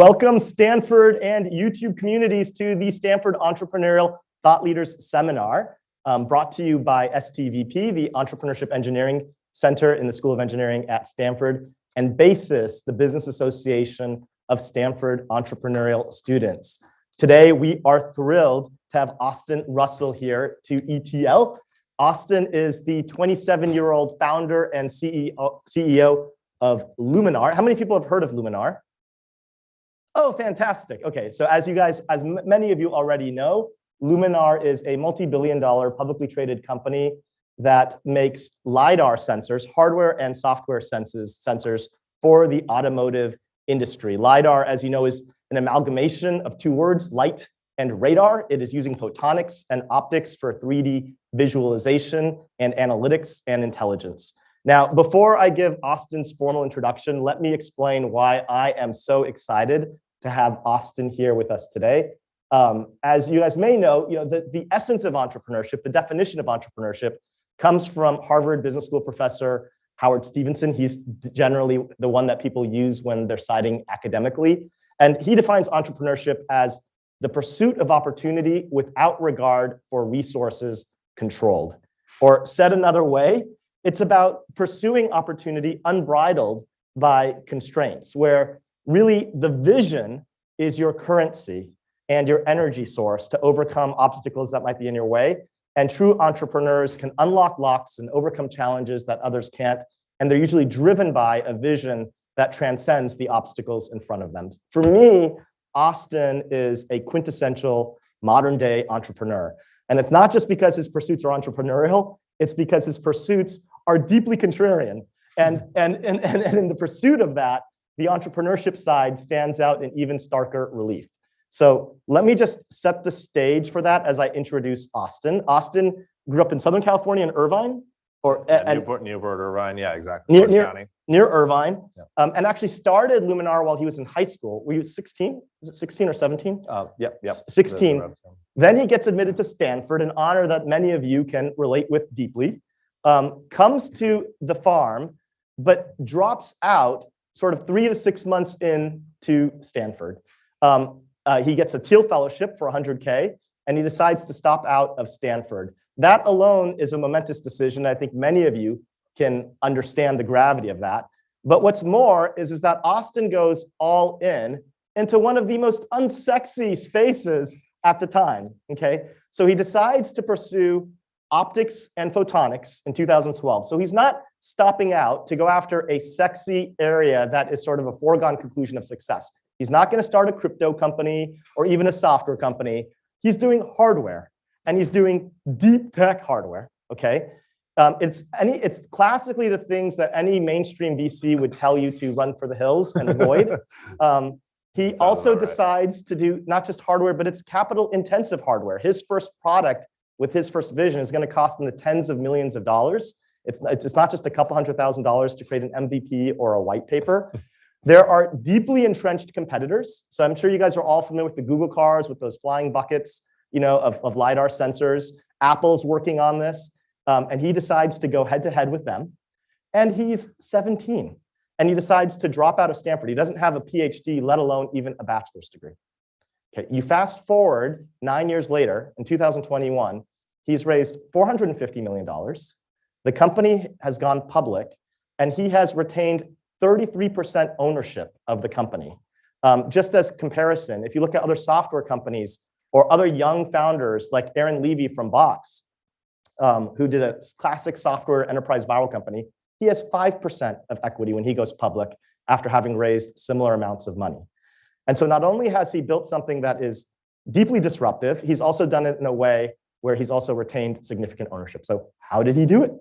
Welcome Stanford and YouTube communities to the Stanford Entrepreneurial Thought Leaders Seminar, brought to you by STVP, the Entrepreneurship Engineering Center in the School of Engineering at Stanford, and BASIS, the Business Association of Stanford Entrepreneurial Students. Today, we are thrilled to have Austin Russell here to ETL. Austin is the 27-year-old founder and CEO of Luminar. How many people have heard of Luminar? Oh, fantastic. Okay, so as many of you already know, Luminar is a multi-billion-dollar publicly traded company that makes lidar sensors, hardware and software sensors for the automotive industry. Lidar, as you know, is an amalgamation of two words, light and radar. It is using photonics and optics for 3D visualization and analytics and intelligence. Now, before I give Austin's formal introduction, let me explain why I am so excited to have Austin here with us today. As you guys may know, the essence of entrepreneurship, the definition of entrepreneurship, comes from Harvard Business School professor Howard Stevenson. He's generally the one that people use when they're citing academically. And he defines entrepreneurship as the pursuit of opportunity without regard for resources controlled. Or said another way, it's about pursuing opportunity unbridled by constraints, where really the vision is your currency and your energy source to overcome obstacles that might be in your way. And true entrepreneurs can unlock locks and overcome challenges that others can't. And they're usually driven by a vision that transcends the obstacles in front of them. For me, Austin is a quintessential modern day entrepreneur. And it's not just because his pursuits are entrepreneurial, it's because his pursuits are deeply contrarian. And in the pursuit of that, the entrepreneurship side stands out in even starker relief. So let me just set the stage for that as I introduce Austin. Austin grew up in Southern California in Irvine, Newport, Irvine, yeah, exactly. Near Irvine, yeah. And actually started Luminar while he was in high school. Were you 16? Is it 16 or 17? Yep. 16. Then he gets admitted to Stanford, an honor that many of you can relate with deeply. Comes to the farm, but drops out sort of 3 to 6 months into Stanford. He gets a Thiel Fellowship for $100K, and he decides to stop out of Stanford. That alone is a momentous decision. I think many of you can understand the gravity of that. But what's more is that Austin goes all in into one of the most unsexy spaces at the time, okay? So he decides to pursue optics and photonics in 2012. So he's not stopping out to go after a sexy area that is sort of a foregone conclusion of success. He's not going to start a crypto company or even a software company. He's doing hardware, and he's doing deep tech hardware, okay? It's classically the things that any mainstream VC would tell you to run for the hills and avoid. He also decides to do not just hardware, but it's capital intensive hardware. His first product with his first vision is going to cost in the tens of millions of dollars. It's not just a couple $100,000 to create an MVP or a white paper. There are deeply entrenched competitors. So I'm sure you guys are all familiar with the Google cars with those flying buckets, of lidar sensors. Apple's working on this, and he decides to go head to head with them. And he's 17, and he decides to drop out of Stanford. He doesn't have a PhD, let alone even a bachelor's degree. Okay, you fast forward 9 years later, in 2021, he's raised $450 million. The company has gone public, and he has retained 33% ownership of the company. Just as comparison, if you look at other software companies or other young founders like Aaron Levy from Box, who did a classic software enterprise viral company, he has 5% of equity when he goes public after having raised similar amounts of money. And so not only has he built something that is deeply disruptive, he's also done it in a way where he's also retained significant ownership. So how did he do it?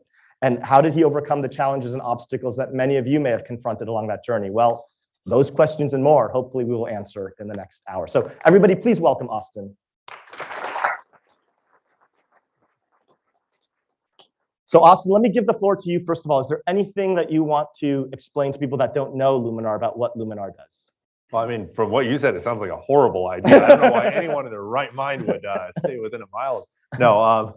And how did he overcome the challenges and obstacles that many of you may have confronted along that journey? Well, those questions and more, hopefully we will answer in the next hour. So everybody, please welcome Austin. So Austin, let me give the floor to you. First of all, is there anything that you want to explain to people that don't know Luminar about what Luminar does? Well, I mean, from what you said, it sounds like a horrible idea. I don't know why anyone in their right mind would stay within a mile of. No,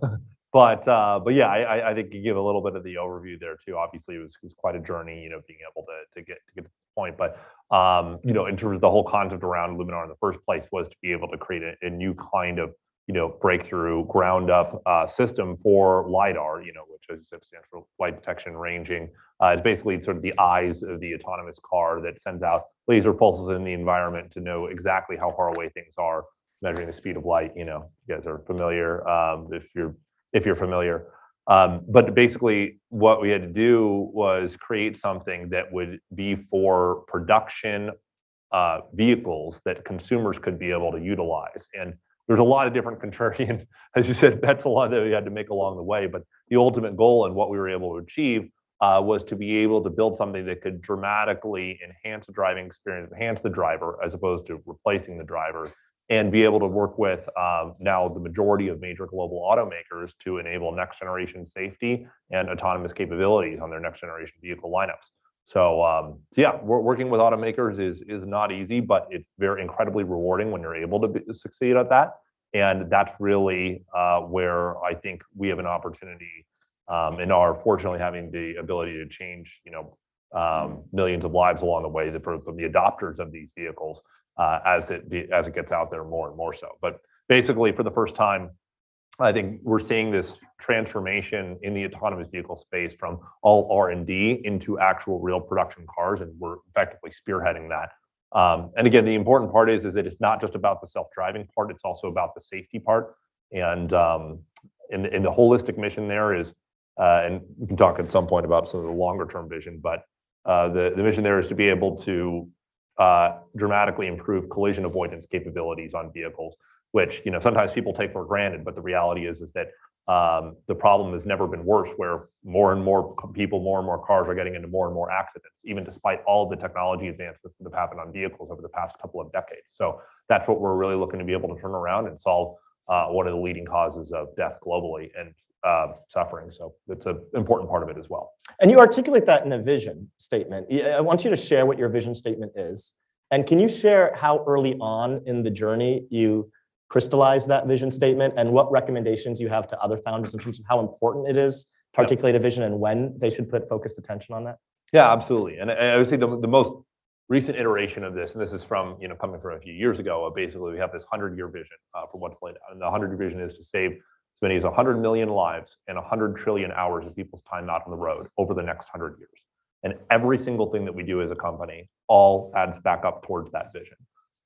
But yeah, I think you give a little bit of the overview there too. Obviously, it was quite a journey, being able to get to this point. But in terms of the whole concept around Luminar in the first place was to be able to create a new kind of breakthrough ground up system for lidar, which is stands for light detection ranging. It's basically sort of the eyes of the autonomous car that sends out laser pulses in the environment to know exactly how far away things are, measuring the speed of light. You guys are familiar if you're familiar. But basically what we had to do was create something that would be for production vehicles that consumers could be able to utilize. And there's a lot of different contrarian, as you said, bets a lot that we had to make along the way. But the ultimate goal and what we were able to achieve was to be able to build something that could dramatically enhance the driving experience, enhance the driver as opposed to replacing the driver, and be able to work with now the majority of major global automakers to enable next generation safety and autonomous capabilities on their next generation vehicle lineups. So yeah, working with automakers is not easy, but it's very incredibly rewarding when you're able to succeed at that. And that's really where I think we have an opportunity and are fortunately having the ability to change, millions of lives along the way from the adopters of these vehicles as it gets out there more and more so. But basically, for the first time, I think we're seeing this transformation in the autonomous vehicle space from all R&D into actual real production cars, and we're effectively spearheading that. And again, the important part is that it's not just about the self-driving part; it's also about the safety part. And in the holistic mission there is, and we can talk at some point about some of the longer-term vision, but the mission there is to be able to dramatically improve collision avoidance capabilities on vehicles, which sometimes people take for granted. But the reality is that the problem has never been worse, where more and more people, more and more cars are getting into more and more accidents, even despite all of the technology advancements that have happened on vehicles over the past couple of decades. So that's what we're really looking to be able to turn around and solve one of the leading causes of death globally and suffering. So it's an important part of it as well. And you articulate that in a vision statement. I want you to share what your vision statement is. And can you share how early on in the journey you crystallize that vision statement and what recommendations you have to other founders in terms of how important it is to articulate a vision and when they should put focused attention on that? Yeah, absolutely. And I would say the most recent iteration of this, and this is from, coming from a few years ago, basically we have this 100-year vision for what's laid out. And the 100-year vision is to save as many as 100 million lives and 100 trillion hours of people's time out on the road over the next 100 years. And every single thing that we do as a company all adds back up towards that vision.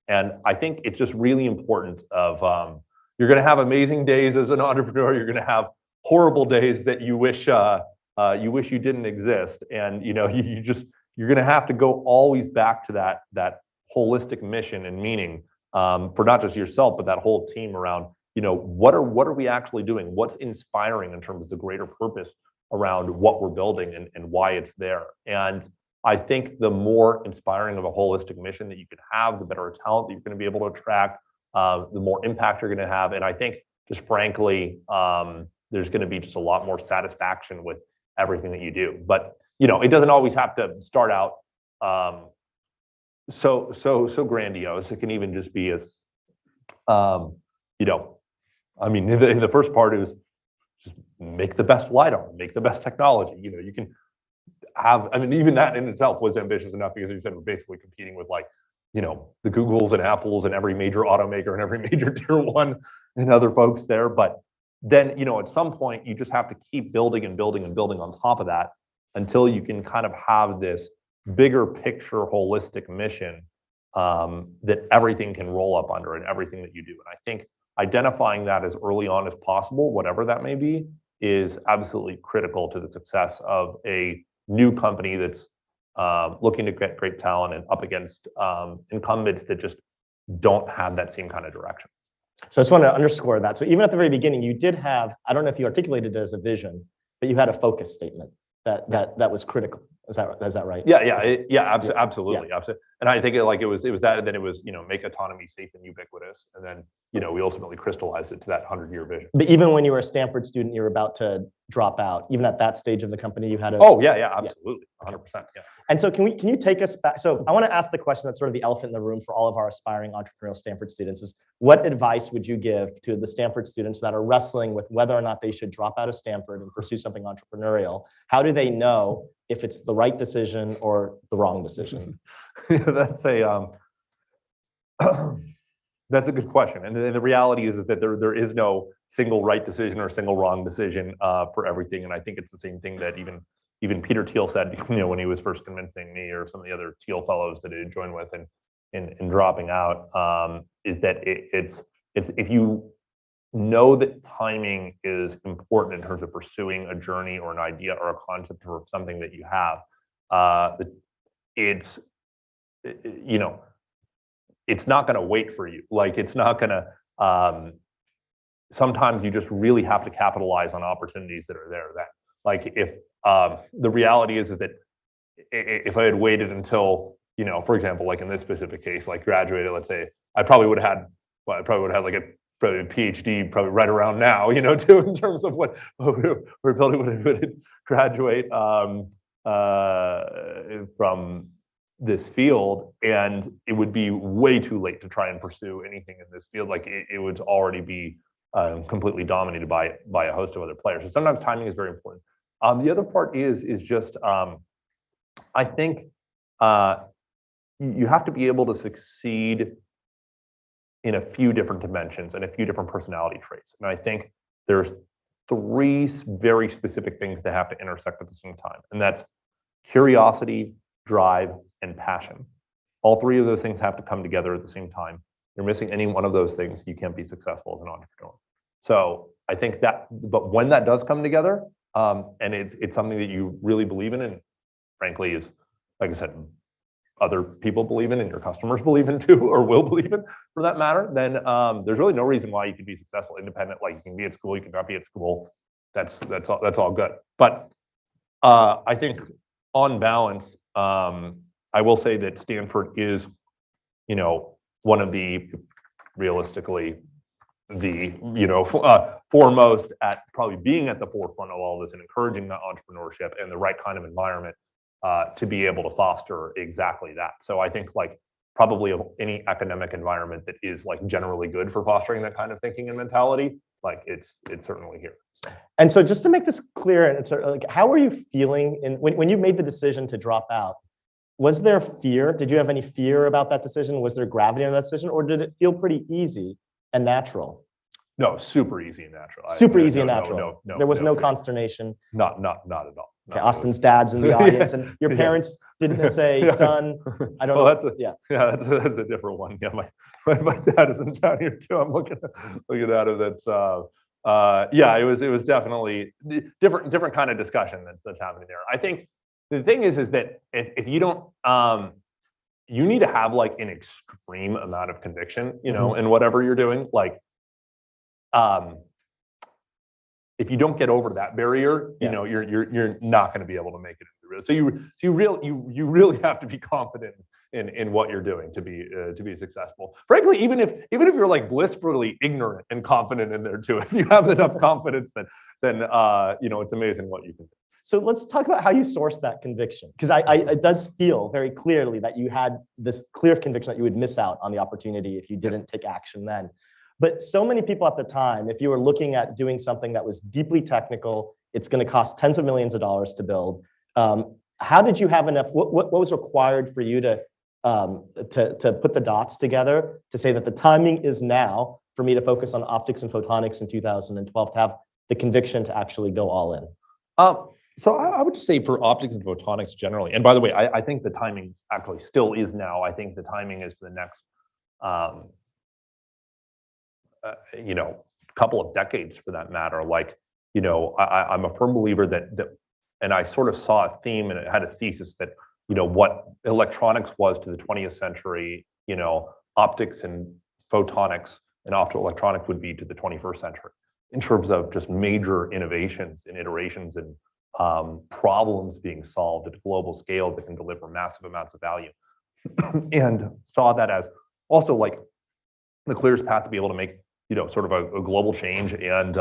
And I think it's just really important you're going to have amazing days as an entrepreneur. You're going to have horrible days that you wish you didn't exist. And you're going to have to go always back to that holistic mission and meaning for not just yourself, but that whole team around, what are we actually doing? What's inspiring in terms of the greater purpose around what we're building and why it's there. And I think the more inspiring of a holistic mission that you can have, the better talent that you're going to be able to attract, the more impact you're going to have. And I think just frankly, there's going to be just a lot more satisfaction with everything that you do. But it doesn't always have to start out so grandiose. It can even just be as in the first part is just make the best lidar, make the best technology. You can have, even that in itself was ambitious enough because you said we're basically competing with the Googles and Apples and every major automaker and every major tier one and other folks there. But then, at some point you just have to keep building and building and building on top of that until you can kind of have this bigger picture, holistic mission that everything can roll up under and everything that you do. And I think identifying that as early on as possible, whatever that may be, is absolutely critical to the success of a new company that's looking to get great talent and up against incumbents that just don't have that same kind of direction. So I just want to underscore that. So even at the very beginning, you did have, I don't know if you articulated it as a vision, but you had a focus statement that was critical. Is that right? Yeah, absolutely. And I think it was that, and then it was, make autonomy safe and ubiquitous, and then we ultimately crystallized it to that 100-year vision. But even when you were a Stanford student, you were about to drop out. Even at that stage of the company, you had a. Oh yeah, absolutely, 100%. Yeah. And so can you take us back? So I want to ask the question that's sort of the elephant in the room for all of our aspiring entrepreneurial Stanford students: is what advice would you give to the Stanford students that are wrestling with whether or not they should drop out of Stanford and pursue something entrepreneurial? How do they know if it's the right decision or the wrong decision? That's a good question, and the reality is that there is no single right decision or single wrong decision for everything. And I think it's the same thing that even Peter Thiel said, when he was first convincing me or some of the other Thiel fellows that he had joined with in dropping out, is that it's if you know that timing is important in terms of pursuing a journey or an idea or a concept or something that you have, it's not going to wait for you. Like, it's not going to. Sometimes you just really have to capitalize on opportunities that are there. That, like, if the reality is that if I had waited until, for example, like in this specific case, like graduated, let's say, I probably would have had like probably a PhD probably right around now, too, in terms of what we're building when I would graduate from this field, and it would be way too late to try and pursue anything in this field. Like, it would already be completely dominated by a host of other players. So sometimes timing is very important. The other part is just I think you have to be able to succeed in a few different dimensions and a few different personality traits. And I think there's 3 very specific things that have to intersect at the same time, and that's curiosity, drive, and passion. All 3 of those things have to come together at the same time. You're missing any one of those things, you can't be successful as an entrepreneur. So I think that, but when that does come together, and it's something that you really believe in, and frankly is, like I said, other people believe in, and your customers believe in too, or will believe in, for that matter, then there's really no reason why you could be successful independent. Like, you can be at school, you can not be at school. That's all good. But I think on balance, I will say that Stanford is, one of the, realistically, the foremost at probably being at the forefront of all this and encouraging the entrepreneurship and the right kind of environment to be able to foster exactly that. So I think, like, probably of any academic environment that is, like, generally good for fostering that kind of thinking and mentality, like, it's certainly here. So. And so just to make this clear, and like, how were you feeling when you made the decision to drop out? Was there fear? Did you have any fear about that decision? Was there gravity in that decision, or did it feel pretty easy and natural? No, super easy and natural. Super easy and natural. No, there was no consternation. Not at all. Okay, Austin's dad's in the audience, and your parents didn't say, "Son, I don't know." That's a different one. Yeah, my dad is in town here too. I'm looking at it. That's it was definitely different kind of discussion that's happening there. I think the thing is that if you don't, you need to have, like, an extreme amount of conviction, in whatever you're doing. Like, if you don't get over that barrier, you're not going to be able to make it into real. So you really have to be confident in what you're doing to be successful. Frankly, even if you're, like, blissfully ignorant and confident in there too, if you have enough confidence, then it's amazing what you can do. So let's talk about how you source that conviction, because it does feel very clearly that you had this clear conviction that you would miss out on the opportunity if you didn't take action then. But so many people at the time, if you were looking at doing something that was deeply technical, it's going to cost tens of millions of dollars to build. How did you have enough? What was required for you to put the dots together to say that the timing is now for me to focus on optics and photonics in 2012, to have the conviction to actually go all in? So I would just say for optics and photonics generally, and by the way, I think the timing actually still is now. I think the timing is for the next, couple of decades, for that matter. Like, I'm a firm believer that, and I sort of saw a theme, and it had a thesis that, what electronics was to the 20th century, optics and photonics and optoelectronics would be to the 21st century, in terms of just major innovations and iterations and problems being solved at a global scale that can deliver massive amounts of value. and saw that as also like the clearest path to be able to make, sort of a global change and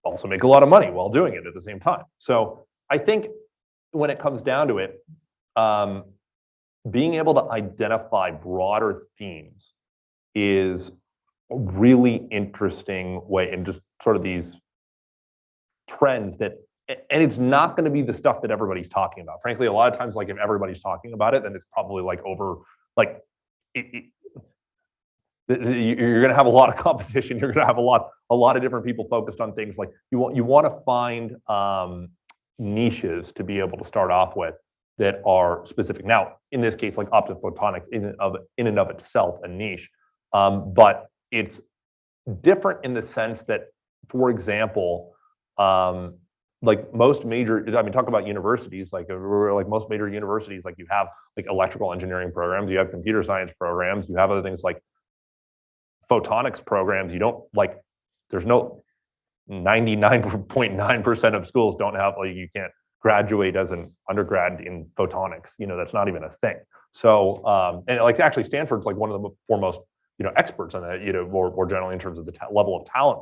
also make a lot of money while doing it at the same time. So I think when it comes down to it, being able to identify broader themes is a really interesting way, and just sort of these trends that, and it's not going to be the stuff that everybody's talking about. Frankly, a lot of times, like if everybody's talking about it, then it's probably like over, like you're going to have a lot of competition. You're going to have a lot of different people focused on things. Like you want to find niches to be able to start off with that are specific. Now, in this case, like optophotonics in and of itself a niche, but it's different in the sense that, for example, like most major, talk about universities, like most major universities, like you have like electrical engineering programs, you have computer science programs, you have other things like photonics programs. You don't like, there's no 99.9% of schools don't have, like, you can't graduate as an undergrad in photonics. That's not even a thing. So, and like actually Stanford's like one of the foremost, experts on that, more generally in terms of the level of talent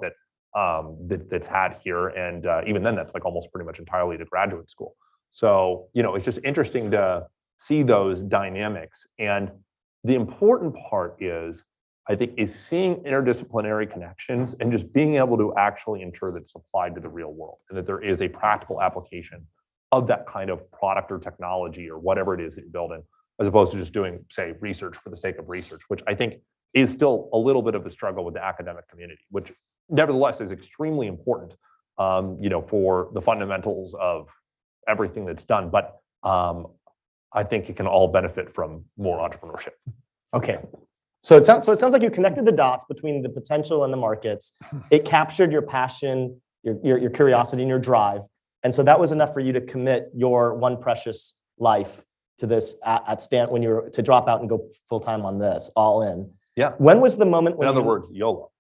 that's had here. And even then, that's like almost pretty much entirely to graduate school. So, it's just interesting to see those dynamics. And the important part is, I think, is seeing interdisciplinary connections and just being able to actually ensure that it's applied to the real world and that there is a practical application of that kind of product or technology or whatever it is that you're building, as opposed to just doing, say, research for the sake of research, which I think is still a little bit of a struggle with the academic community, which nevertheless is extremely important, for the fundamentals of everything that's done. But I think it can all benefit from more entrepreneurship. Okay. So it sounds like you connected the dots between the potential and the markets. It captured your passion, your curiosity, and your drive. And so that was enough for you to commit your one precious life to this at Stanford, when you were to drop out and go full time on this, all in. Yeah. When was the moment when in other words, YOLO.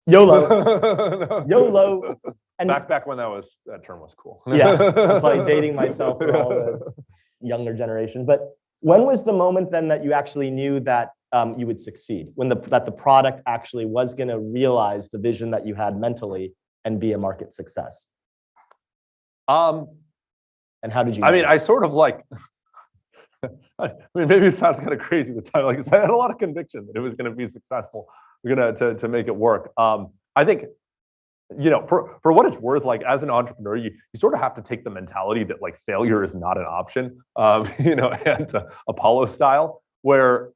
YOLO. YOLO. And back when that term was cool. Yeah, I'm probably dating myself for all the younger generation. But when was the moment then that you actually knew that you would succeed? When that the product actually was going to realize the vision that you had mentally and be a market success? And how did you know? I sort of like, maybe it sounds kind of crazy at the time. Like I had a lot of conviction that it was going to be successful. We're going to make it work. I think, for what it's worth, like as an entrepreneur, you sort of have to take the mentality that like failure is not an option, and Apollo style, where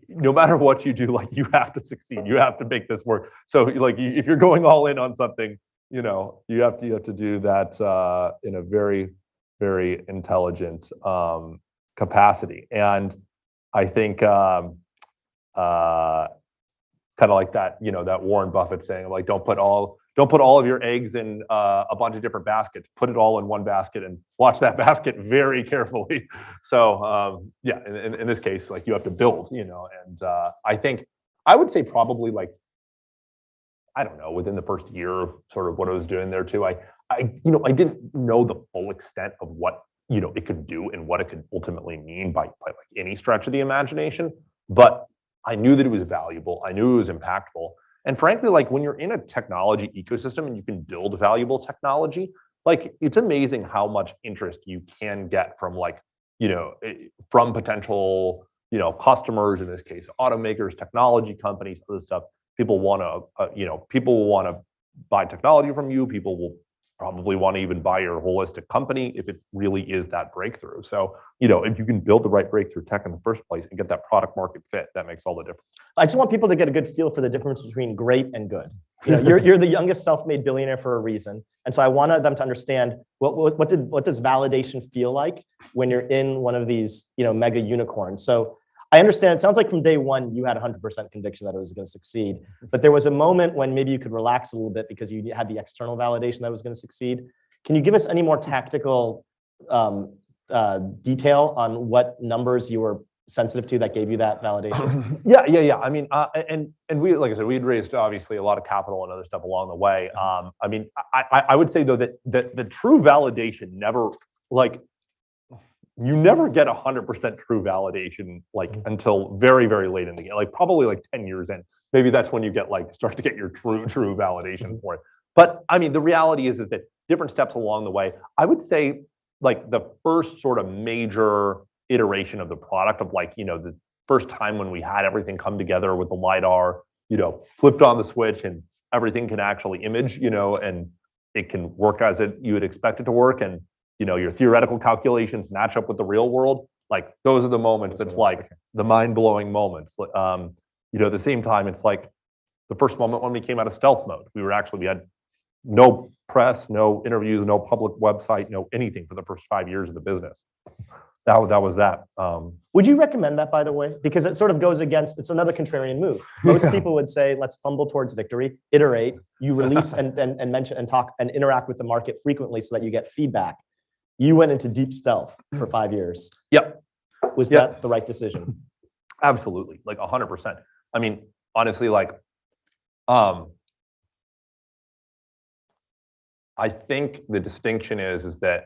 no matter what you do, like you have to succeed. You have to make this work. So like if you're going all in on something, you have to do that in a very, very intelligent capacity. And I think kind of like that, that Warren Buffett saying, like, don't put all of your eggs in a bunch of different baskets. Put it all in one basket and watch that basket very carefully. So yeah, in this case, like you have to build, and I think I would say probably like, I don't know, within the first year of sort of what I was doing there too, I didn't know the full extent of what, it could do and what it could ultimately mean by like any stretch of the imagination. But I knew that it was valuable. I knew it was impactful. And frankly, like when you're in a technology ecosystem and you can build valuable technology, like it's amazing how much interest you can get from like, from potential, customers, in this case, automakers, technology companies, other stuff. People want to buy technology from you. People will probably want to even buy your holistic company if it really is that breakthrough. So, if you can build the right breakthrough tech in the first place and get that product market fit, that makes all the difference. I just want people to get a good feel for the difference between great and good. You're the youngest self-made billionaire for a reason. And so I wanted them to understand what does validation feel like when you're in one of these, mega unicorns. So I understand, it sounds like from day one, you had 100% conviction that it was going to succeed, but there was a moment when maybe you could relax a little bit because you had the external validation that it was going to succeed. Can you give us any more tactical detail on what numbers you were sensitive to that gave you that validation? Yeah. I mean, and we, like I said, we had raised obviously a lot of capital and other stuff along the way. I mean, I would say though that the true validation never, like, you never get 100% true validation like until very, very late in the game, like probably like 10 years in. Maybe that's when you get like start to get your true validation for it. But I mean, the reality is that different steps along the way. I would say like the first sort of major iteration of the product of like, the first time when we had everything come together with the lidar, flipped on the switch and everything can actually image, and it can work as you would expect it to work, and your theoretical calculations match up with the real world. Like those are the moments that's like the mind-blowing moments. At the same time, it's like the first moment when we came out of stealth mode. We had no press, no interviews, no public website, no anything for the first 5 years of the business. That was that. Would you recommend that, by the way? Because it sort of goes against, it's another contrarian move. Most people would say, let's fumble towards victory, iterate, you release and mention and talk and interact with the market frequently so that you get feedback. You went into deep stealth for 5 years. Yep. Was that the right decision? Absolutely, like 100%. I mean, honestly, like, I think the distinction is that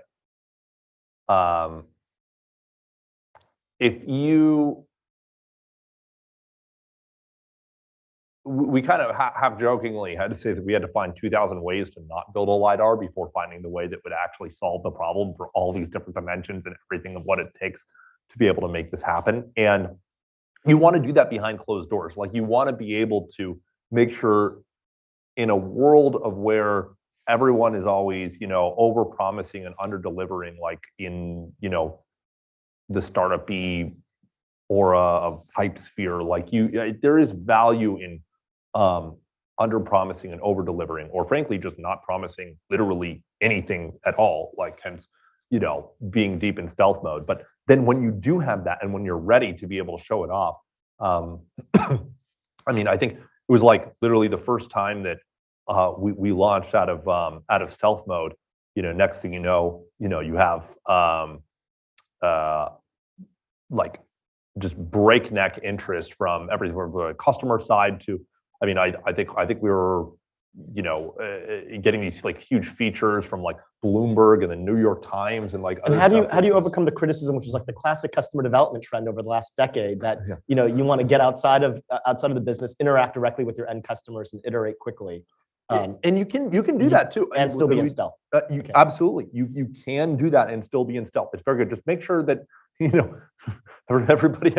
we kind of half jokingly had to say that we had to find 2,000 ways to not build a lidar before finding the way that would actually solve the problem for all these different dimensions and everything of what it takes to be able to make this happen. And you want to do that behind closed doors. Like you want to be able to make sure in a world of where everyone is always, over promising and under delivering, like in, the startup-y aura of hype sphere, like there is value in under promising and over delivering, or frankly, just not promising literally anything at all, like hence, being deep in stealth mode. But then when you do have that and when you're ready to be able to show it off, I mean, I think it was like literally the first time that we launched out of stealth mode. Next thing you have like just breakneck interest from everything from the customer side to, I mean, I think we were, getting these like huge features from like Bloomberg and the New York Times and like. And how do you overcome the criticism, which is like the classic customer development trend over the last decade, that you want to get outside of the business, interact directly with your end customers, and iterate quickly. And you can do that too, and still be in stealth. Absolutely, you can do that and still be in stealth. It's very good. Just make sure that everybody's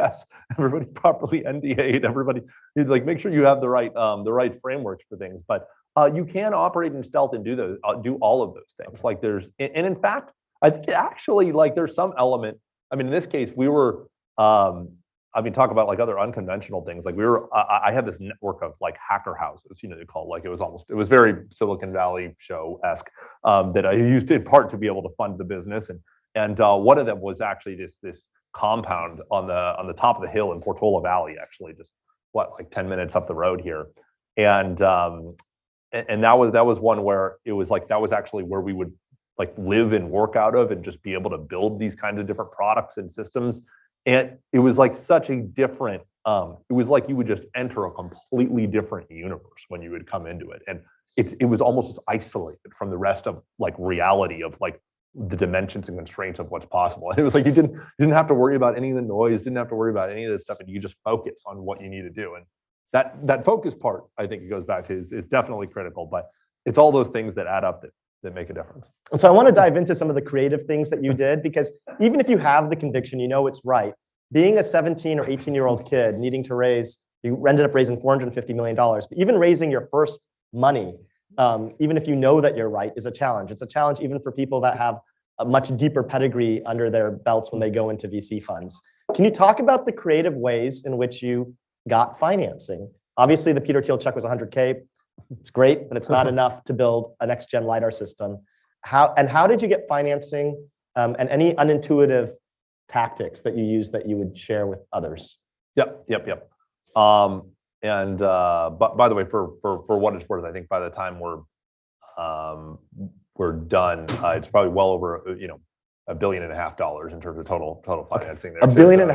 properly NDA'd. Everybody, like, make sure you have the right frameworks for things. But you can operate in stealth and do all of those things. Like and in fact, I think actually like there's some element. I mean, in this case, we were. Talk about like other unconventional things. Like I had this network of like hacker houses, they call it, like it was very Silicon Valley show-esque, that I used in part to be able to fund the business. And one of them was actually this compound on the top of the hill in Portola Valley, actually, just like 10 minutes up the road here. And that was one where it was like, that was actually where we would like live and work out of and just be able to build these kinds of different products and systems. And it was like such a different, it was like you would just enter a completely different universe when you would come into it. And it was almost just isolated from the rest of like reality of like the dimensions and constraints of what's possible. And it was like you didn't have to worry about any of the noise, didn't have to worry about any of this stuff, and you could just focus on what you need to do. And that focus part, I think it goes back to is definitely critical, but it's all those things that add up that make a difference. And so I want to dive into some of the creative things that you did, because even if you have the conviction, it's right, being a 17 or 18-year-old kid needing to you ended up raising $450 million, but even raising your first money, even if you know that you're right, is a challenge. It's a challenge even for people that have a much deeper pedigree under their belts when they go into VC funds. Can you talk about the creative ways in which you got financing? Obviously, the Peter Thiel check was $100K. It's great, but it's not enough to build a next-gen lidar system. How did you get financing, and any unintuitive tactics that you use that you would share with others? Yep. And but by the way, for what it's worth, I think by the time we're done, it's probably well over $1.5 billion in terms of total financing there. $1.5 billion.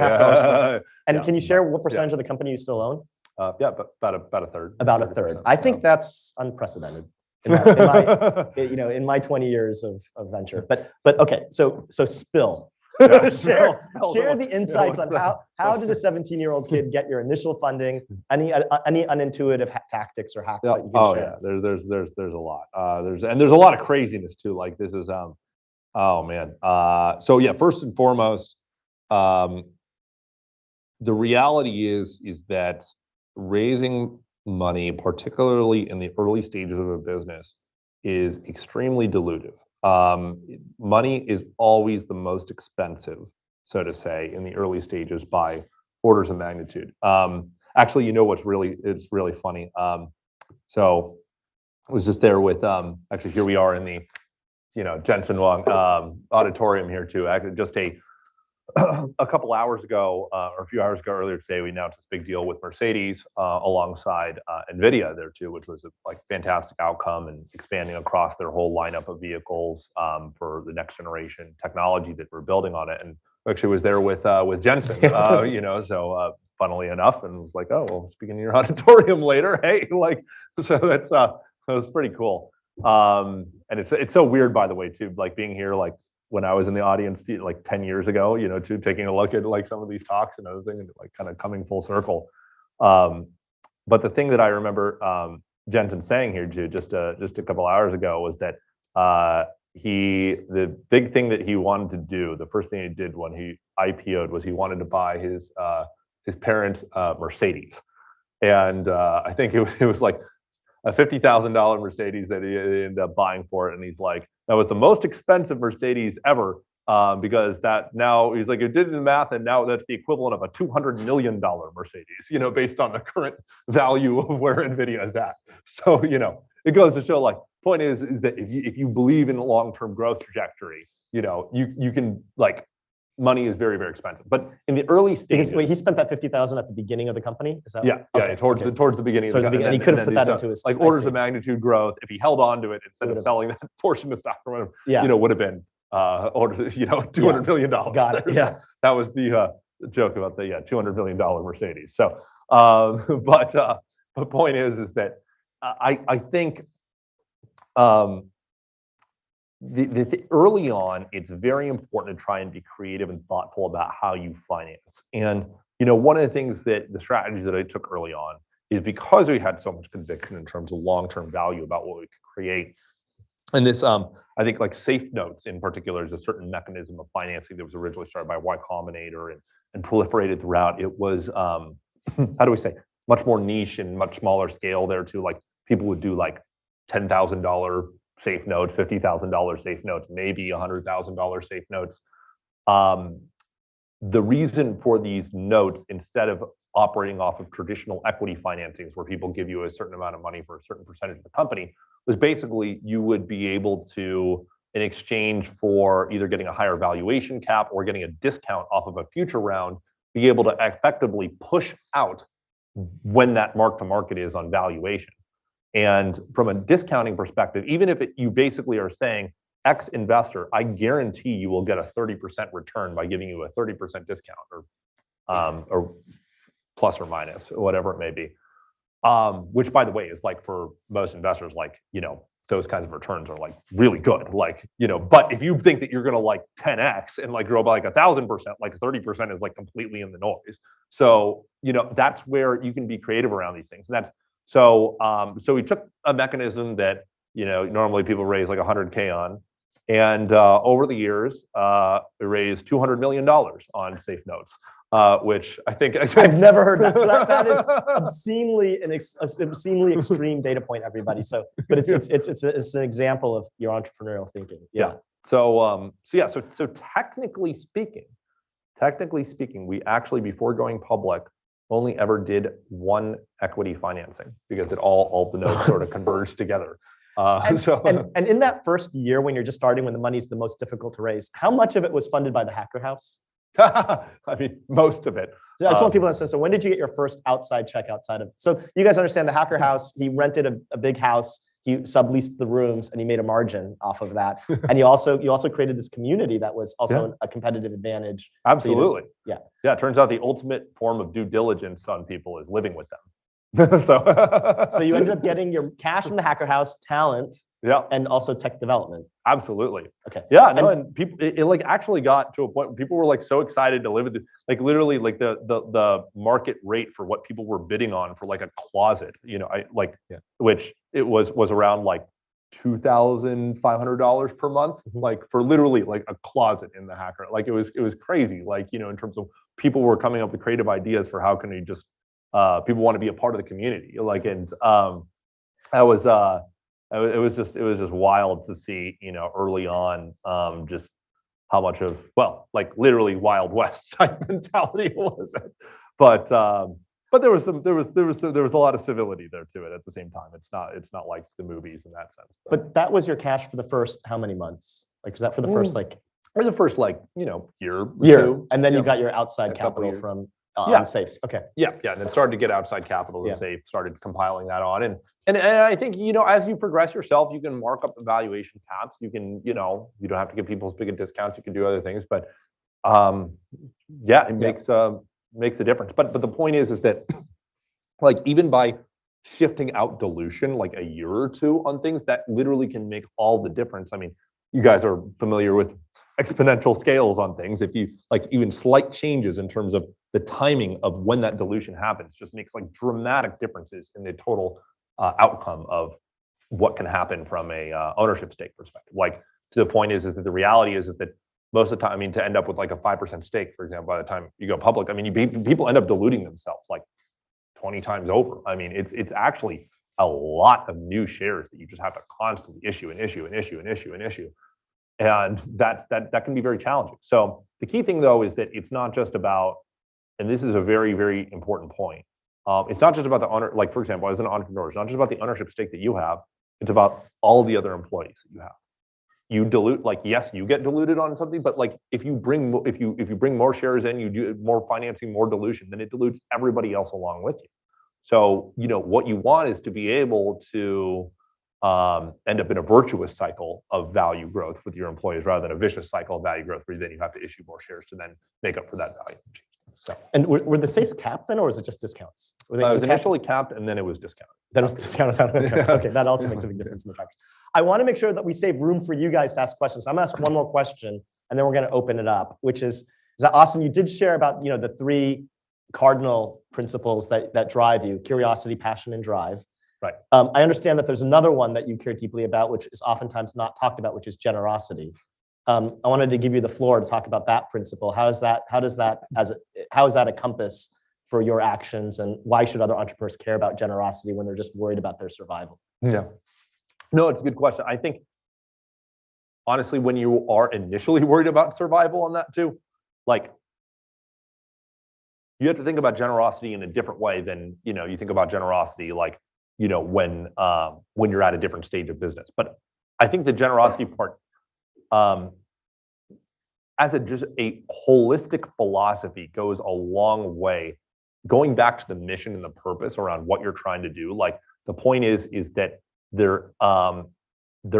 And can you share what percentage of the company you still own? But about a third. About a third. I think that's unprecedented in my 20 years of venture. But okay, so spill. Yeah, share spell the insights on how did a 17-year-old kid get your initial funding? Any unintuitive tactics or hacks that you can share? Yeah, there's a lot. There's a lot of craziness too. Like this is oh man. So yeah, first and foremost, the reality is that raising money, particularly in the early stages of a business, is extremely dilutive. Money is always the most expensive, so to say, in the early stages by orders of magnitude. Actually, what's really funny. So I was just there with actually here we are in the Jensen Wong auditorium here too. Actually, just a couple hours ago, or a few hours ago earlier today, we announced this big deal with Mercedes alongside NVIDIA there too, which was a fantastic outcome and expanding across their whole lineup of vehicles for the next generation technology that we're building on it. And actually was there with Jensen, so funnily enough, and was like, oh, well, speaking in your auditorium later, hey, so that was pretty cool. And it's so weird, by the way, too, being here, when I was in the audience 10 years ago, to taking a look at some of these talks and other things, and kind of coming full circle. But the thing that I remember Jensen saying here too, just a couple hours ago, was that the big thing that he wanted to do, the first thing he did when he IPO'd, was he wanted to buy his parents' Mercedes, and I think it was like a $50,000 Mercedes that he ended up buying for it, and he's like, that was the most expensive Mercedes ever, because that now he's like, it did the math, and now that's the equivalent of a $200 million Mercedes, based on the current value of where NVIDIA is at. So it goes to show, point is that if you believe in a long-term growth trajectory, you can money is very, very expensive. But in the early stages, wait, he spent that $50,000 at the beginning of the company? Is that towards the beginning. And he could have put that into his orders of magnitude growth. If he held on to it instead of selling that portion of stock or whatever, would have been $200 million. Got it. Yeah, that was the joke about the $200 million Mercedes. So, but the point is that I think. Early on, it's very important to try and be creative and thoughtful about how you finance. And one of the things that the strategies that I took early on is because we had so much conviction in terms of long-term value about what we could create. And this, I think, safe notes in particular is a certain mechanism of financing that was originally started by Y Combinator and proliferated throughout. It was, how do we say, much more niche and much smaller scale there too. People would do $10,000 safe notes, $50,000 safe notes, maybe $100,000 safe notes. The reason for these notes, instead of operating off of traditional equity financings where people give you a certain amount of money for a certain percentage of the company, was basically you would be able to, in exchange for either getting a higher valuation cap or getting a discount off of a future round, be able to effectively push out when that mark to market is on valuation. And from a discounting perspective, even if you basically are saying, X investor, I guarantee you will get a 30% return by giving you a 30% discount, or plus or minus, whatever it may be. Which, by the way, is for most investors, those kinds of returns are really good. But if you think that you're going to 10x and grow by 1,000%, 30% is completely in the noise. So that's where you can be creative around these things. And that's so we took a mechanism that normally people raise $100K on, and over the years we raised $200 million on safe notes, which I think I've never heard that. So that is obscenely obscenely extreme data point, everybody. So, but it's an example of your entrepreneurial thinking. Yeah. So technically speaking, we actually, before going public, only ever did one equity financing because all the notes sort of converged together. And in that first year, when you're just starting, when the money's the most difficult to raise, how much of it was funded by the hacker house? I mean, most of it. I just want people to understand. So when did you get your first outside check outside of? So you guys understand the hacker house, he rented a big house, he subleased the rooms, and he made a margin off of that. And you also created this community that was also a competitive advantage. Absolutely. Yeah. It turns out the ultimate form of due diligence on people is living with them. So you ended up getting your cash from the hacker house, talent, Yeah. and also tech development. Absolutely. Okay. Yeah, no, and people, it like actually got to a point where people were like so excited to live with it, like literally like the market rate for what people were bidding on for like a closet, which it was around like $2,500 per month, like for literally like a closet in the hacker. Like it was crazy, like, in terms of people were coming up with creative ideas for how can we just people want to be a part of the community, like, and that was it was just wild to see, early on, just how much of, well, like literally Wild West type mentality it was. But there was a lot of civility there to it at the same time. It's not like the movies in that sense. But that was your cash for the first how many months? Like, was that for the first like? For the first year or two, and then you got your outside capital from Yeah. safes. Okay. Yeah, and then started to get outside capital and safe, started compiling that on, and I think, as you progress yourself, you can mark up the valuation caps. You can, you don't have to give people as big a discounts. You can do other things, but it makes a difference. But the point is that like even by shifting out dilution like a year or two on things, that literally can make all the difference. I mean, you guys are familiar with exponential scales on things. If you like even slight changes in terms of the timing of when that dilution happens just makes like dramatic differences in the total outcome of what can happen from a ownership stake perspective. Like, to the point is that the reality is that most of the time, I mean, to end up with like a 5% stake, for example, by the time you go public, I mean, people end up diluting themselves like 20 times over. I mean, it's actually a lot of new shares that you just have to constantly issue and issue and issue and issue and issue. And that can be very challenging. So the key thing, though, is that it's not just about, and this is a very, very important point, it's not just about the owner, like, for example, as an entrepreneur, it's not just about the ownership stake that you have, it's about all the other employees that you have. You dilute, like, yes, you get diluted on something, but like if you bring more shares in, you do more financing, more dilution, then it dilutes everybody else along with you. So, what you want is to be able to end up in a virtuous cycle of value growth with your employees rather than a vicious cycle of value growth where then you have to issue more shares to then make up for that value. So, and were the safes capped then, or was it just discounts? It was initially capped, and then it was discounted. Then it was discounted. Okay, that also makes a big difference in the factors. I want to make sure that we save room for you guys to ask questions. I'm going to ask one more question, and then we're going to open it up, which is that Austin, you did share about the three cardinal principles that drive you: curiosity, passion, and drive. Right. I understand that there's another one that you care deeply about, which is oftentimes not talked about, which is generosity. I wanted to give you the floor to talk about that principle. How is that a compass for your actions, and why should other entrepreneurs care about generosity when they're just worried about their survival? Yeah. No, it's a good question. I think, honestly, when you are initially worried about survival on that too, like, you have to think about generosity in a different way than, you think about generosity, like, when you're at a different stage of business. But I think the generosity part, as just a holistic philosophy, goes a long way. Going back to the mission and the purpose around what you're trying to do, like, the point is that there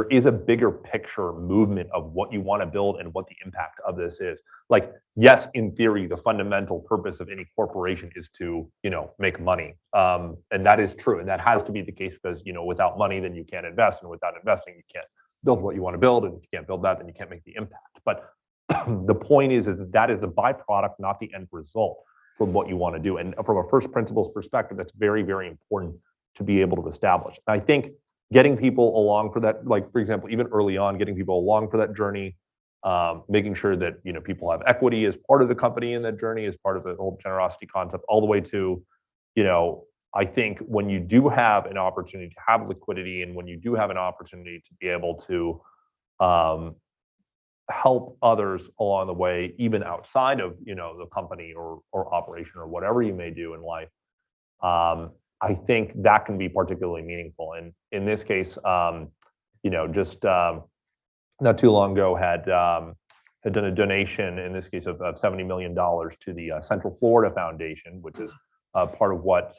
is a bigger picture movement of what you want to build and what the impact of this is. Like, yes, in theory, the fundamental purpose of any corporation is to, make money. And that is true. And that has to be the case because, without money, then you can't invest. And without investing, you can't build what you want to build. And if you can't build that, then you can't make the impact. But the point is that is the byproduct, not the end result from what you want to do. And from a first principles perspective, that's very, very important to be able to establish. And I think getting people along for that, like, for example, even early on, getting people along for that journey, making sure that, people have equity as part of the company in that journey, as part of the whole generosity concept, all the way to, I think when you do have an opportunity to have liquidity, and when you do have an opportunity to be able to help others along the way, even outside of, the company or operation or whatever you may do in life, I think that can be particularly meaningful. And in this case, just not too long ago had done a donation, in this case of $70 million to the Central Florida Foundation, which is part of what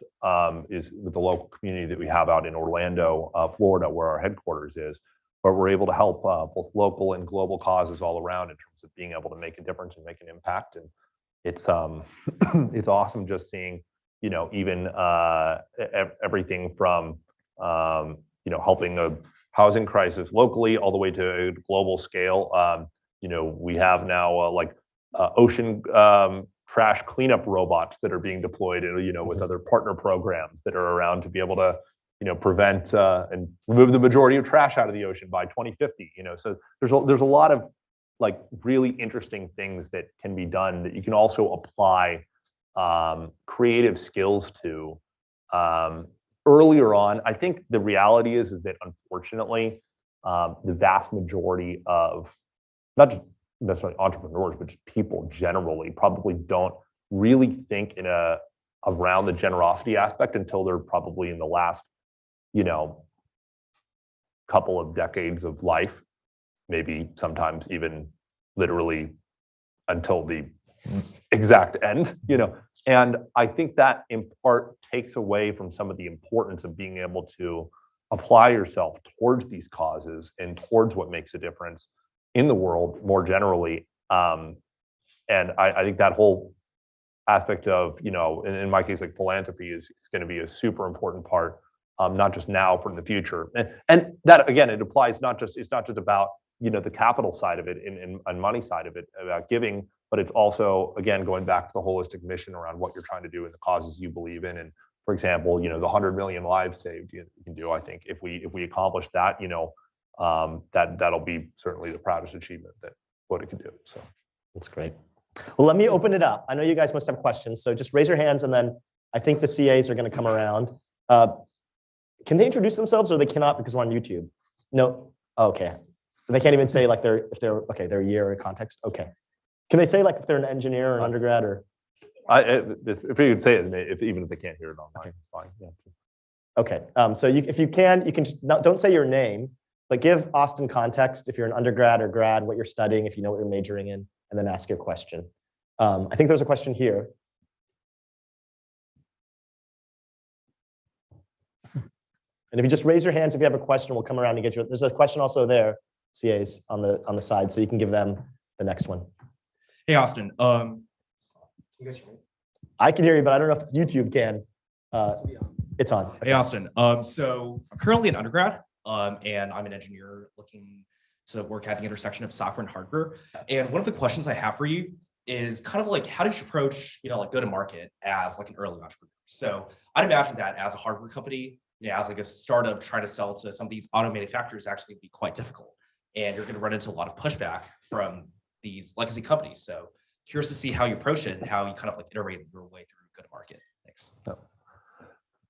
is with the local community that we have out in Orlando, Florida, where our headquarters is, where we're able to help both local and global causes all around in terms of being able to make a difference and make an impact. And it's it's awesome just seeing, even everything from helping housing crisis locally all the way to a global scale. We have now ocean trash cleanup robots that are being deployed, with other partner programs that are around to be able to, prevent and remove the majority of trash out of the ocean by 2050. So there's a lot of really interesting things that can be done that you can also apply creative skills to earlier on. I think the reality is that unfortunately, the vast majority of not just necessarily entrepreneurs, but just people generally probably don't really think around the generosity aspect until they're probably in the last, couple of decades of life, maybe sometimes even literally until the exact end, And I think that in part takes away from some of the importance of being able to apply yourself towards these causes and towards what makes a difference in the world more generally. And I think that whole aspect of, in my case, philanthropy is going to be a super important part, not just now, but in the future. And that, again, it's not just about, the capital side of it and money side of it, about giving, but it's also, again, going back to the holistic mission around what you're trying to do and the causes you believe in. And for example, the 100 million lives saved you can do, I think, if we accomplish that, that'll be certainly the proudest achievement that what it can do. So that's great. Well, let me open it up. I know you guys must have questions, so just raise your hands, and then I think the CAs are going to come around. Can they introduce themselves, or they cannot because we're on YouTube? No. Oh, okay. They can't even say their year or context. Okay. Can they say if they're an engineer or an undergrad or? If you could say it, even if they can't hear it online, okay. It's fine. Yeah. Okay. So if you can just don't say your name, but give Austin context if you're an undergrad or grad, what you're studying, if you know what you're majoring in, and then ask your question. I think there's a question here. And if you just raise your hands if you have a question, we'll come around and get you. There's a question also there, CAs on the side, so you can give them the next one. Hey, Austin. Can you guys hear me? I can hear you, but I don't know if YouTube can. It's on. Okay. Hey, Austin. So I'm currently an undergrad, and I'm an engineer looking to work at the intersection of software and hardware. And one of the questions I have for you is kind of how did you approach, go to market as an early entrepreneur? So I'd imagine that as a hardware company, as a startup trying to sell to some of these auto manufacturers actually be quite difficult. And you're going to run into a lot of pushback from these legacy companies. So curious to see how you approach it and how you kind of iterate your way through go-to-market. Thanks.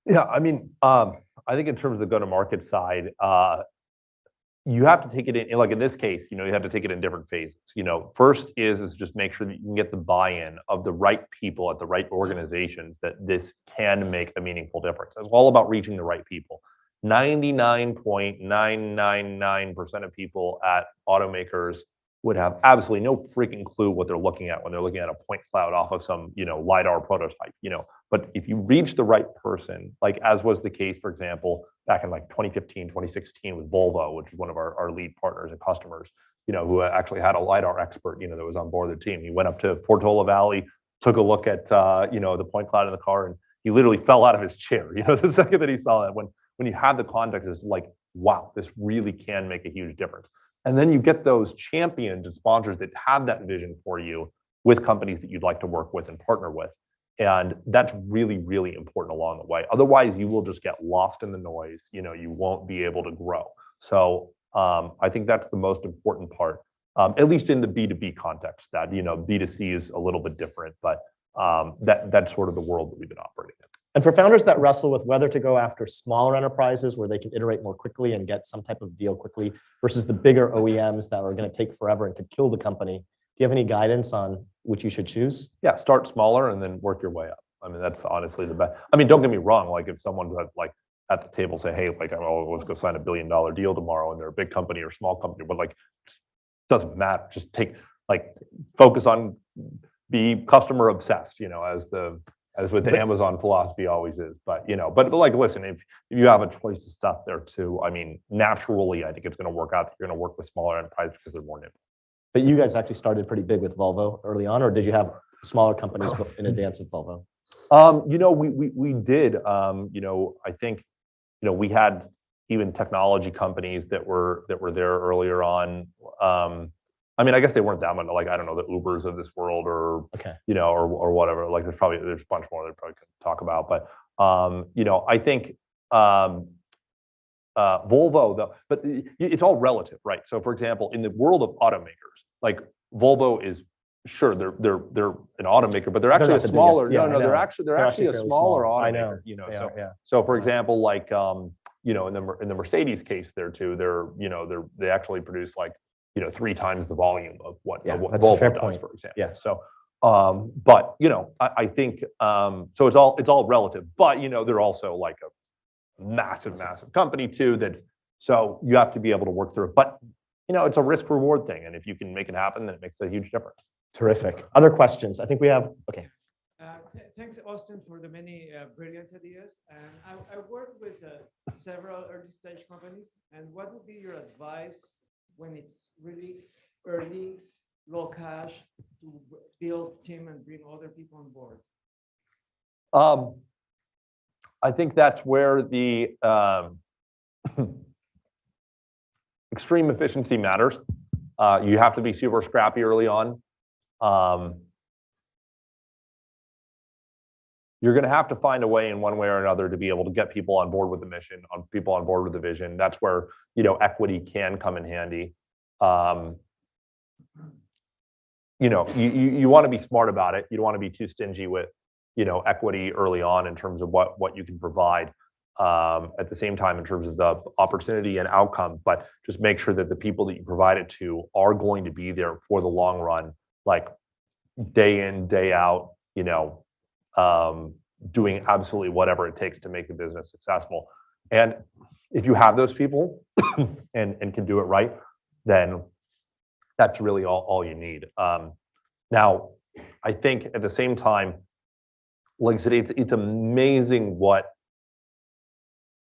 Yeah, I mean, I think in terms of the go-to-market side, you have to take it in this case, you have to take it in different phases. First is just make sure that you can get the buy-in of the right people at the right organizations that this can make a meaningful difference. It's all about reaching the right people. 99.999% of people at automakers would have absolutely no freaking clue what they're looking at when they're looking at a point cloud off of some, lidar prototype, But if you reach the right person, as was the case, for example, back in 2015, 2016 with Volvo, which is one of our lead partners and customers, who actually had a lidar expert, that was on board the team. He went up to Portola Valley, took a look at, the point cloud in the car, and he literally fell out of his chair. The second that he saw that, when you have the context, it's wow, this really can make a huge difference. And then you get those champions and sponsors that have that vision for you with companies that you'd like to work with and partner with. And that's really, really important along the way. Otherwise, you will just get lost in the noise. You won't be able to grow. So I think that's the most important part, at least in the B2B context. That B2C is a little bit different, but that's sort of the world that we've been operating in. And for founders that wrestle with whether to go after smaller enterprises where they can iterate more quickly and get some type of deal quickly versus the bigger OEMs that are going to take forever and could kill the company, do you have any guidance on which you should choose? Yeah, start smaller and then work your way up. I mean, that's honestly the best. I mean, don't get me wrong. If someone's at the table say, hey, let's go sign $1 billion deal tomorrow, and they're a big company or small company, but it doesn't matter. Just focus on, be customer obsessed, as with the Amazon philosophy always is. But listen, if you have a choice of stuff there too, I mean, naturally, I think it's going to work out that you're going to work with smaller enterprises because they're more nimble. But you guys actually started pretty big with Volvo early on, or did you have smaller companies in advance of Volvo? We did. I think, we had even technology companies that were there earlier on. I mean, I guess they weren't that much, like, I don't know, the Ubers of this world, or you know, or whatever. Like, there's a bunch more that probably could talk about, but you know, I think Volvo, though, but it's all relative, right? So, for example, in the world of automakers, like Volvo is sure they're an automaker, but they're actually a smaller. They're actually a smaller automaker. You know, so for example, like you know, in the Mercedes case, there too, they actually produce like, you know, 3 times the volume of what Volvo does, for example. Yeah. So, but you know, I think so it's all relative, but you know, they're also like a massive company too. So you have to be able to work through it, but you know, it's a risk reward thing, and if you can make it happen, then it makes a huge difference. Terrific. Other questions? I think we have. Okay. Thanks, Austin, for the many brilliant ideas. And I work with several early stage companies. And what would be your advice when it's really early, low cash, to build team and bring other people on board? I think that's where the extreme efficiency matters. You have to be super scrappy early on. You're going to have to find a way in one way or another to be able to get people on board with the mission, people on board with the vision. That's where, you know, equity can come in handy. You know, you want to be smart about it. You don't want to be too stingy with, you know, equity early on in terms of what you can provide. At the same time, in terms of the opportunity and outcome, but just make sure that the people that you provide it to are going to be there for the long run, like day in, day out, you know, doing absolutely whatever it takes to make the business successful. And if you have those people and can do it right, then that's really all you need. Now, I think at the same time, like I said, it's amazing what,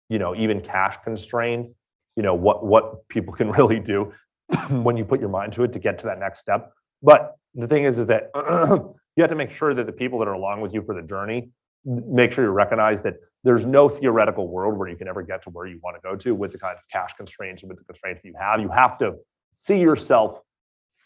you know, even cash constrained, you know, what people can really do when you put your mind to it to get to that next step. But the thing is that you have to make sure that the people that are along with you for the journey, make sure you recognize that there's no theoretical world where you can ever get to where you want to go to with the kind of cash constraints and with the constraints that you have. You have to see yourself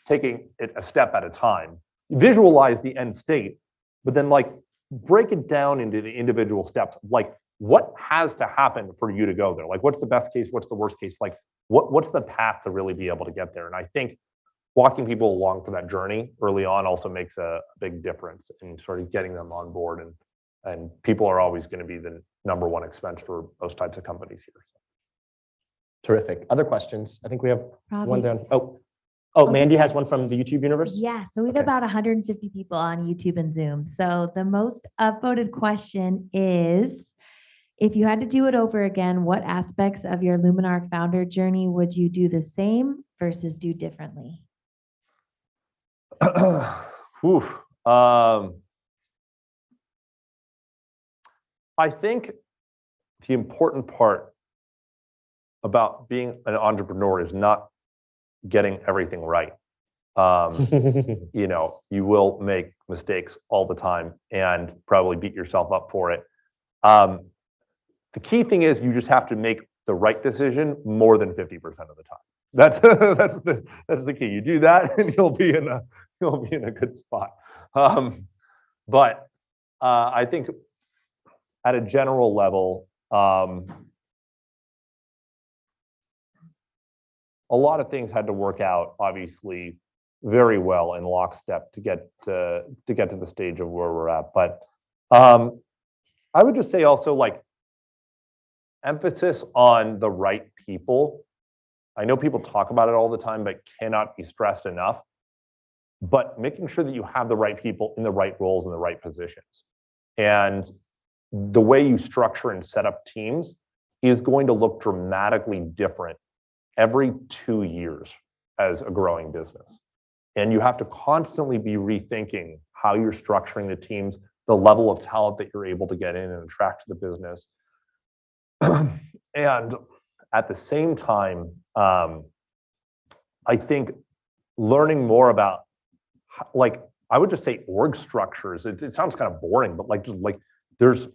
taking it a step at a time, visualize the end state, but then like break it down into the individual steps. Like, what has to happen for you to go there? Like, what's the best case? What's the worst case? Like, what's the path to really be able to get there? And I think walking people along for that journey early on also makes a big difference in sort of getting them on board. And people are always going to be the #1 expense for those types of companies here. Terrific. Other questions? I think we have one Probably. down. Oh, Okay. Mandy has one from the YouTube universe. Yeah, so we have Okay. about 150 people on YouTube and Zoom. So the most upvoted question is, if you had to do it over again, what aspects of your Luminar founder journey would you do the same versus do differently? Oof. I think the important part about being an entrepreneur is not getting everything right. You know, you will make mistakes all the time and probably beat yourself up for it. The key thing is you just have to make the right decision more than 50% of the time. That's the key. You do that, and you'll be in a good spot. But I think at a general level, a lot of things had to work out, obviously, very well in lockstep to get to the stage of where we're at. But I would just say also, like, emphasis on the right people. I know people talk about it all the time, but cannot be stressed enough. But making sure that you have the right people in the right roles in the right positions. And the way you structure and set up teams is going to look dramatically different every 2 years as a growing business. And you have to constantly be rethinking how you're structuring the teams, the level of talent that you're able to get in and attract to the business. And at the same time, I think learning more about, like, I would just say org structures. It sounds kind of boring, but like, just like there's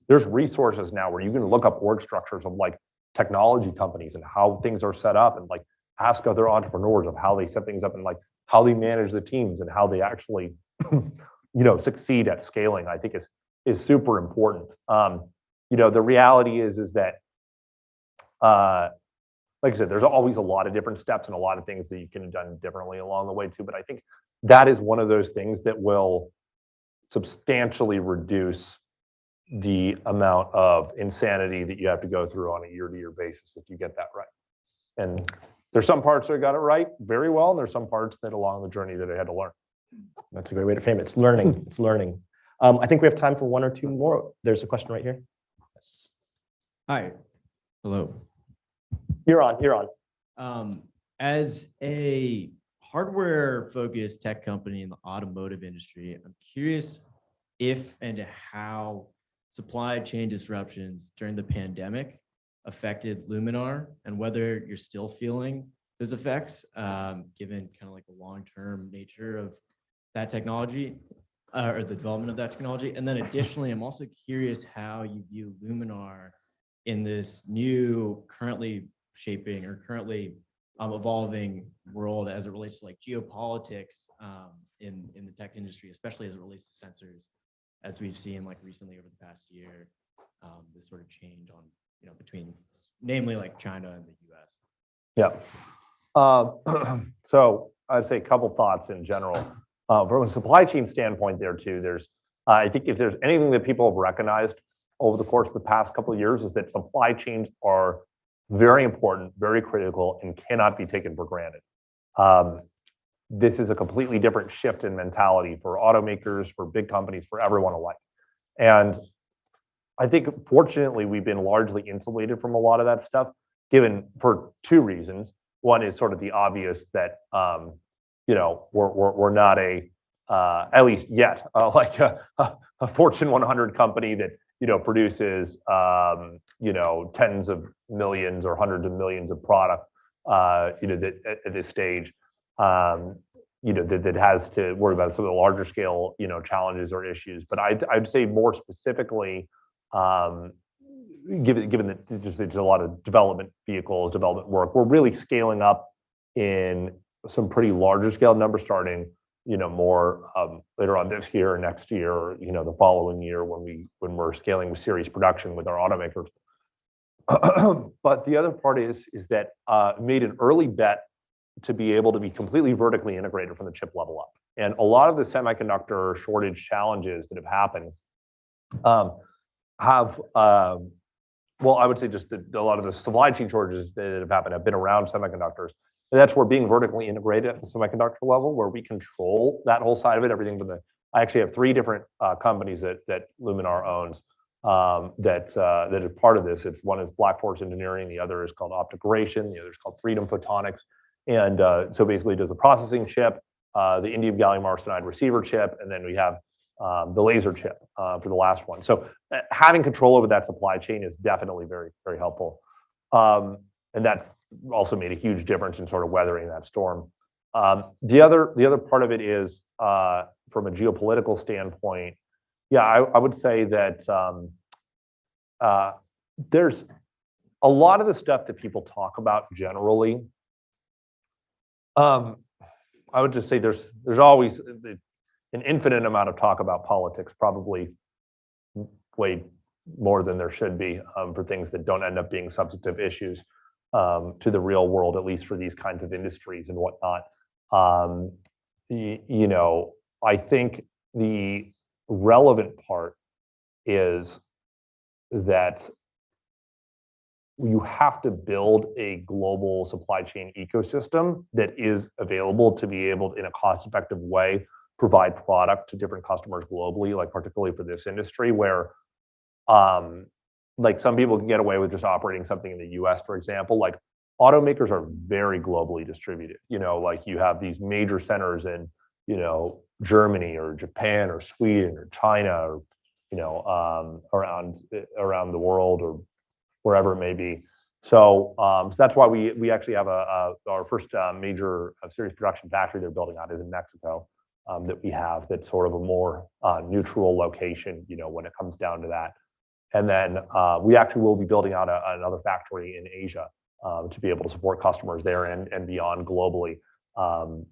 resources now where you can look up org structures of like technology companies and how things are set up, and like ask other entrepreneurs of how they set things up and like how they manage the teams and how they actually, succeed at scaling. I think is super important. The reality is that, like I said, there's always a lot of different steps and a lot of things that you can have done differently along the way too. But I think that is one of those things that will substantially reduce the amount of insanity that you have to go through on a year-to-year basis if you get that right. And there's some parts that got it right very well, and there's some parts that along the journey that I had to learn. That's a great way to frame it. It's learning. It's learning. I think we have time for one or two more. There's a question right here. Yes. Hi. Hello. You're on. As a hardware-focused tech company in the automotive industry, I'm curious if and how supply chain disruptions during the pandemic affected Luminar and whether you're still feeling those effects, given kind of like the long-term nature of that technology or the development of that technology. And then additionally, I'm also curious how you view Luminar in this new currently shaping or currently evolving world as it relates to like geopolitics in the tech industry, especially as it relates to sensors, as we've seen like recently over the past year, this sort of change on, between namely like China and the US. Yeah. So I'd say a couple thoughts in general. From a supply chain standpoint there too, I think if there's anything that people have recognized over the course of the past couple of years is that supply chains are very important, very critical, and cannot be taken for granted. This is a completely different shift in mentality for automakers, for big companies, for everyone alike. And I think fortunately we've been largely insulated from a lot of that stuff, given for two reasons. One is sort of the obvious that we're not at least yet like a Fortune 100 company that produces tens of millions or hundreds of millions of product that at this stage that has to worry about some of the larger scale challenges or issues. But I'd say more specifically, given that there's a lot of development vehicles, development work, we're really scaling up in some pretty larger scale numbers starting more later on this year or next year or the following year when we're scaling with series production with our automakers. But the other part is that made an early bet to be able to be completely vertically integrated from the chip level up. And a lot of the semiconductor shortage challenges that have happened I would say just a lot of the supply chain shortages that have happened have been around semiconductors. And that's where being vertically integrated at the semiconductor level, where we control that whole side of it, everything from I actually have three different companies that Luminar owns that are part of this. One is Black Forest Engineering, the other is called Optoelectronics, the other is called Freedom Photonics. And so basically it does a processing chip, the indium gallium arsenide receiver chip, and then we have the laser chip for the last one. So having control over that supply chain is definitely very, very helpful. And that's also made a huge difference in sort of weathering that storm. The other part of it is from a geopolitical standpoint. Yeah, I would say that there's a lot of the stuff that people talk about generally. I would just say there's always an infinite amount of talk about politics, probably way more than there should be for things that don't end up being substantive issues to the real world, at least for these kinds of industries and whatnot. I think the relevant part is that you have to build a global supply chain ecosystem that is available to be able to, in a cost-effective way, provide product to different customers globally, like particularly for this industry where like some people can get away with just operating something in the US, for example. Like automakers are very globally distributed. Like you have these major centers in, Germany or Japan or Sweden or China or, around the world or wherever it may be. So that's why we actually have our first major series production factory they're building out is in Mexico. That we have that's sort of a more neutral location, when it comes down to that. And then we actually will be building out another factory in Asia to be able to support customers there and beyond globally.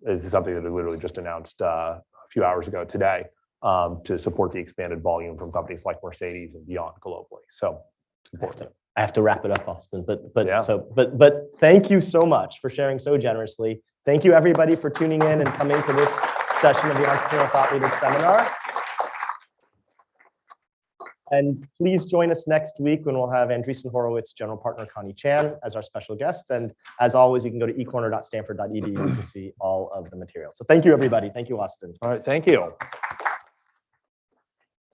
This is something that we literally just announced a few hours ago today to support the expanded volume from companies like Mercedes and beyond globally. So it's important. I have to wrap it up, Austin. But Yeah. but thank you so much for sharing so generously. Thank you everybody for tuning in and coming to this session of the Entrepreneurial Thought Leaders Seminar. And please join us next week when we'll have Andreessen Horowitz General Partner Connie Chan as our special guest. And as always, you can go to ecorner.stanford.edu to see all of the material. So thank you, everybody. Thank you, Austin. All right, thank you.